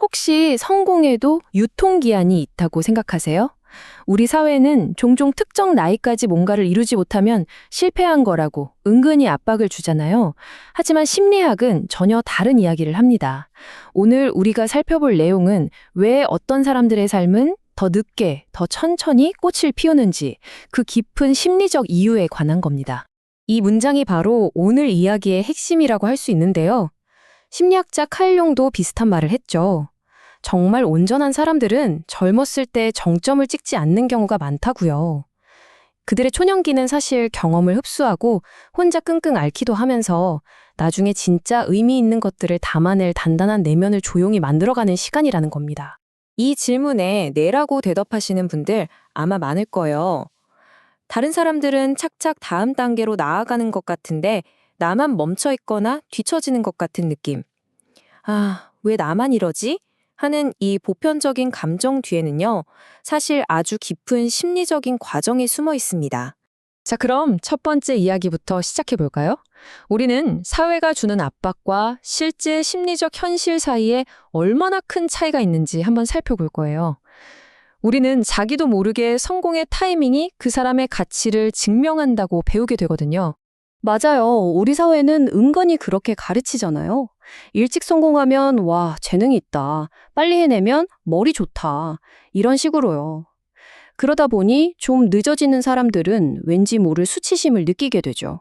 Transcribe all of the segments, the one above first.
혹시 성공에도 유통기한이 있다고 생각하세요? 우리 사회는 종종 특정 나이까지 뭔가를 이루지 못하면 실패한 거라고 은근히 압박을 주잖아요. 하지만 심리학은 전혀 다른 이야기를 합니다. 오늘 우리가 살펴볼 내용은 왜 어떤 사람들의 삶은 더 늦게, 더 천천히 꽃을 피우는지 그 깊은 심리적 이유에 관한 겁니다. 이 문장이 바로 오늘 이야기의 핵심이라고 할 수 있는데요. 심리학자 칼 융도 비슷한 말을 했죠. 정말 온전한 사람들은 젊었을 때 정점을 찍지 않는 경우가 많다고요. 그들의 초년기는 사실 경험을 흡수하고 혼자 끙끙 앓기도 하면서 나중에 진짜 의미 있는 것들을 담아낼 단단한 내면을 조용히 만들어가는 시간이라는 겁니다. 이 질문에 네라고 대답하시는 분들 아마 많을 거예요. 다른 사람들은 착착 다음 단계로 나아가는 것 같은데 나만 멈춰 있거나 뒤처지는 것 같은 느낌. 아, 왜 나만 이러지? 하는 이 보편적인 감정 뒤에는요, 사실 아주 깊은 심리적인 과정이 숨어 있습니다. 자, 그럼 첫 번째 이야기부터 시작해 볼까요? 우리는 사회가 주는 압박과 실제 심리적 현실 사이에 얼마나 큰 차이가 있는지 한번 살펴볼 거예요. 우리는 자기도 모르게 성공의 타이밍이 그 사람의 가치를 증명한다고 배우게 되거든요. 맞아요. 우리 사회는 은근히 그렇게 가르치잖아요. 일찍 성공하면 와, 재능이 있다. 빨리 해내면 머리 좋다. 이런 식으로요. 그러다 보니 좀 늦어지는 사람들은 왠지 모를 수치심을 느끼게 되죠.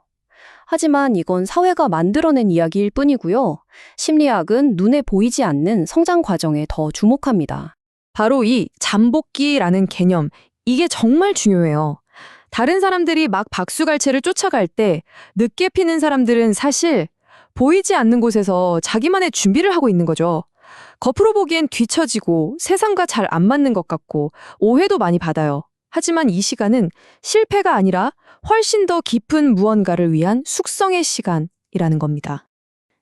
하지만 이건 사회가 만들어낸 이야기일 뿐이고요. 심리학은 눈에 보이지 않는 성장 과정에 더 주목합니다. 바로 이 잠복기라는 개념, 이게 정말 중요해요. 다른 사람들이 막 박수갈채를 쫓아갈 때 늦게 피는 사람들은 사실 보이지 않는 곳에서 자기만의 준비를 하고 있는 거죠. 겉으로 보기엔 뒤처지고 세상과 잘 안 맞는 것 같고 오해도 많이 받아요. 하지만 이 시간은 실패가 아니라 훨씬 더 깊은 무언가를 위한 숙성의 시간이라는 겁니다.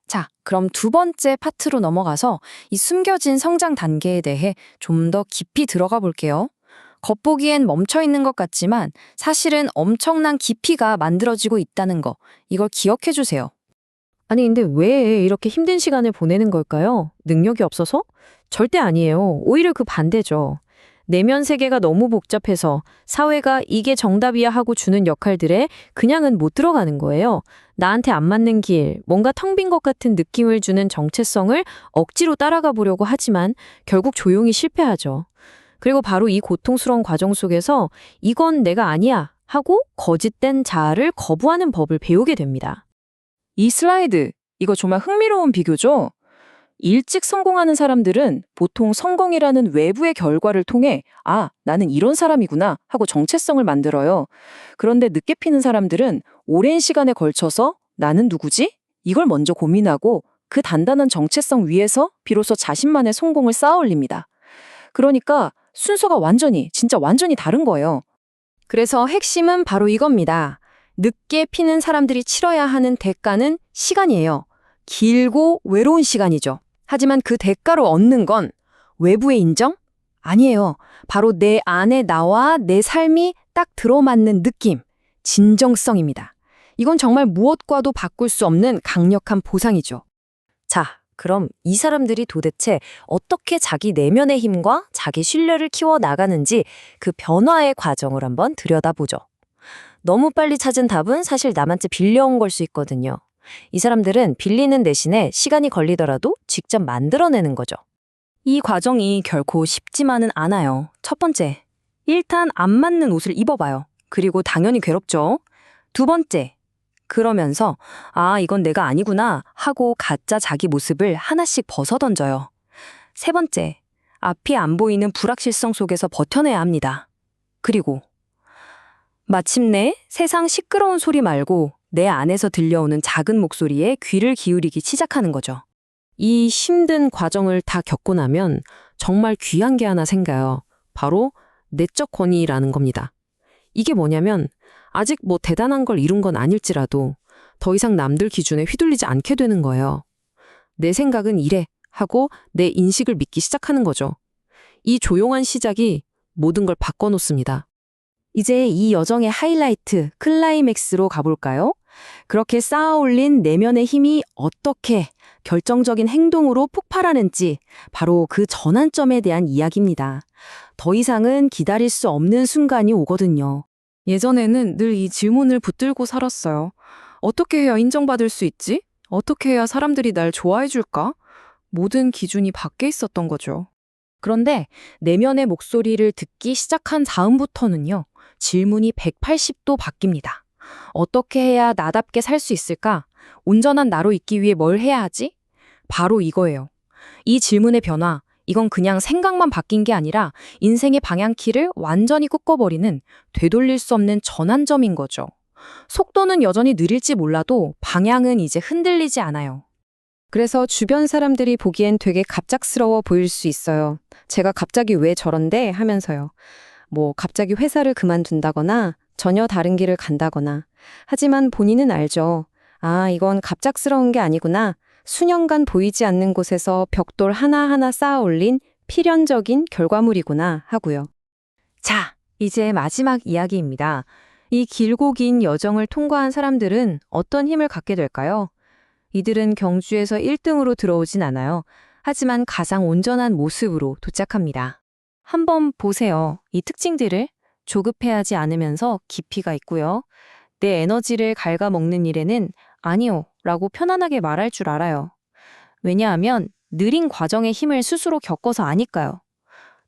자, 그럼 두 번째 파트로 넘어가서 이 숨겨진 성장 단계에 대해 좀 더 깊이 들어가 볼게요. 겉보기엔 멈춰있는 것 같지만 사실은 엄청난 깊이가 만들어지고 있다는 거, 이걸 기억해 주세요. 아니, 근데 왜 이렇게 힘든 시간을 보내는 걸까요? 능력이 없어서? 절대 아니에요. 오히려 그 반대죠. 내면 세계가 너무 복잡해서 사회가 이게 정답이야 하고 주는 역할들에 그냥은 못 들어가는 거예요. 나한테 안 맞는 길, 뭔가 텅 빈 것 같은 느낌을 주는 정체성을 억지로 따라가 보려고 하지만 결국 조용히 실패하죠. 그리고 바로 이 고통스러운 과정 속에서 이건 내가 아니야 하고 거짓된 자아를 거부하는 법을 배우게 됩니다. 이 슬라이드, 이거 정말 흥미로운 비교죠? 일찍 성공하는 사람들은 보통 성공이라는 외부의 결과를 통해 아, 나는 이런 사람이구나 하고 정체성을 만들어요. 그런데 늦게 피는 사람들은 오랜 시간에 걸쳐서 나는 누구지? 이걸 먼저 고민하고 그 단단한 정체성 위에서 비로소 자신만의 성공을 쌓아 올립니다. 그러니까 순서가 진짜 완전히 다른 거예요. 그래서 핵심은 바로 이겁니다. 늦게 피는 사람들이 치러야 하는 대가는 시간이에요. 길고 외로운 시간이죠. 하지만 그 대가로 얻는 건 외부의 인정? 아니에요. 바로 내 안에 나와 내 삶이 딱 들어맞는 느낌, 진정성입니다. 이건 정말 무엇과도 바꿀 수 없는 강력한 보상이죠. 자, 그럼 이 사람들이 도대체 어떻게 자기 내면의 힘과 자기 신뢰를 키워 나가는지 그 변화의 과정을 한번 들여다보죠. 너무 빨리 찾은 답은 사실 남한테 빌려온 걸 수 있거든요. 이 사람들은 빌리는 대신에 시간이 걸리더라도 직접 만들어내는 거죠. 이 과정이 결코 쉽지만은 않아요. 첫 번째, 일단 안 맞는 옷을 입어봐요. 그리고 당연히 괴롭죠. 두 번째, 그러면서 아, 이건 내가 아니구나 하고 가짜 자기 모습을 하나씩 벗어던져요. 세 번째, 앞이 안 보이는 불확실성 속에서 버텨내야 합니다. 그리고 마침내 세상 시끄러운 소리 말고 내 안에서 들려오는 작은 목소리에 귀를 기울이기 시작하는 거죠. 이 힘든 과정을 다 겪고 나면 정말 귀한 게 하나 생겨요. 바로 내적 권위라는 겁니다. 이게 뭐냐면 아직 뭐 대단한 걸 이룬 건 아닐지라도 더 이상 남들 기준에 휘둘리지 않게 되는 거예요. 내 생각은 이래 하고 내 인식을 믿기 시작하는 거죠. 이 조용한 시작이 모든 걸 바꿔놓습니다. 이제 이 여정의 하이라이트, 클라이맥스로 가볼까요? 그렇게 쌓아 올린 내면의 힘이 어떻게 결정적인 행동으로 폭발하는지 바로 그 전환점에 대한 이야기입니다. 더 이상은 기다릴 수 없는 순간이 오거든요. 예전에는 늘 이 질문을 붙들고 살았어요. 어떻게 해야 인정받을 수 있지? 어떻게 해야 사람들이 날 좋아해 줄까? 모든 기준이 밖에 있었던 거죠. 그런데 내면의 목소리를 듣기 시작한 다음부터는요, 질문이 180도 바뀝니다. 어떻게 해야 나답게 살 수 있을까? 온전한 나로 있기 위해 뭘 해야 하지? 바로 이거예요. 이 질문의 변화, 이건 그냥 생각만 바뀐 게 아니라 인생의 방향키를 완전히 꺾어버리는 되돌릴 수 없는 전환점인 거죠. 속도는 여전히 느릴지 몰라도 방향은 이제 흔들리지 않아요. 그래서 주변 사람들이 보기엔 되게 갑작스러워 보일 수 있어요. 제가 갑자기 왜 저런데 하면서요. 갑자기 회사를 그만둔다거나 전혀 다른 길을 간다거나. 하지만 본인은 알죠. 아, 이건 갑작스러운 게 아니구나. 수년간 보이지 않는 곳에서 벽돌 하나하나 쌓아 올린 필연적인 결과물이구나 하고요. 자, 이제 마지막 이야기입니다. 이 길고 긴 여정을 통과한 사람들은 어떤 힘을 갖게 될까요? 이들은 경주에서 1등으로 들어오진 않아요. 하지만 가장 온전한 모습으로 도착합니다. 한번 보세요. 이 특징들을 조급해하지 않으면서 깊이가 있고요. 내 에너지를 갉아먹는 일에는 아니요 라고 편안하게 말할 줄 알아요. 왜냐하면 느린 과정의 힘을 스스로 겪어서 아니까요.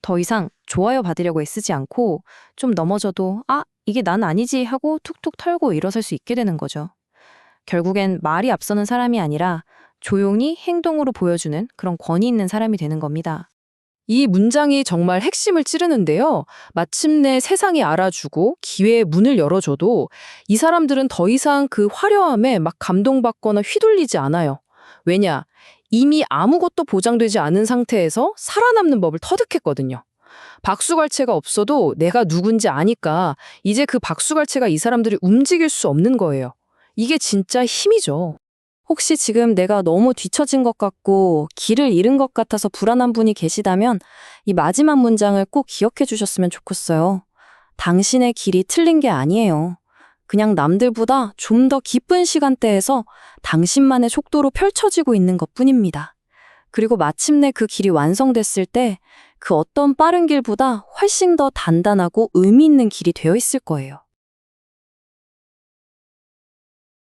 더 이상 좋아요 받으려고 애쓰지 않고 좀 넘어져도 이게 난 아니지 하고 툭툭 털고 일어설 수 있게 되는 거죠. 결국엔 말이 앞서는 사람이 아니라 조용히 행동으로 보여주는 그런 권위 있는 사람이 되는 겁니다. 이 문장이 정말 핵심을 찌르는데요. 마침내 세상이 알아주고 기회의 문을 열어줘도 이 사람들은 더 이상 그 화려함에 막 감동받거나 휘둘리지 않아요. 왜냐? 이미 아무것도 보장되지 않은 상태에서 살아남는 법을 터득했거든요. 박수갈채가 없어도 내가 누군지 아니까 이제 그 박수갈채가 이 사람들이 움직일 수 없는 거예요. 이게 진짜 힘이죠. 혹시 지금 내가 너무 뒤처진 것 같고 길을 잃은 것 같아서 불안한 분이 계시다면 이 마지막 문장을 꼭 기억해 주셨으면 좋겠어요. 당신의 길이 틀린 게 아니에요. 그냥 남들보다 좀 더 기쁜 시간대에서 당신만의 속도로 펼쳐지고 있는 것뿐입니다. 그리고 마침내 그 길이 완성됐을 때 그 어떤 빠른 길보다 훨씬 더 단단하고 의미 있는 길이 되어 있을 거예요.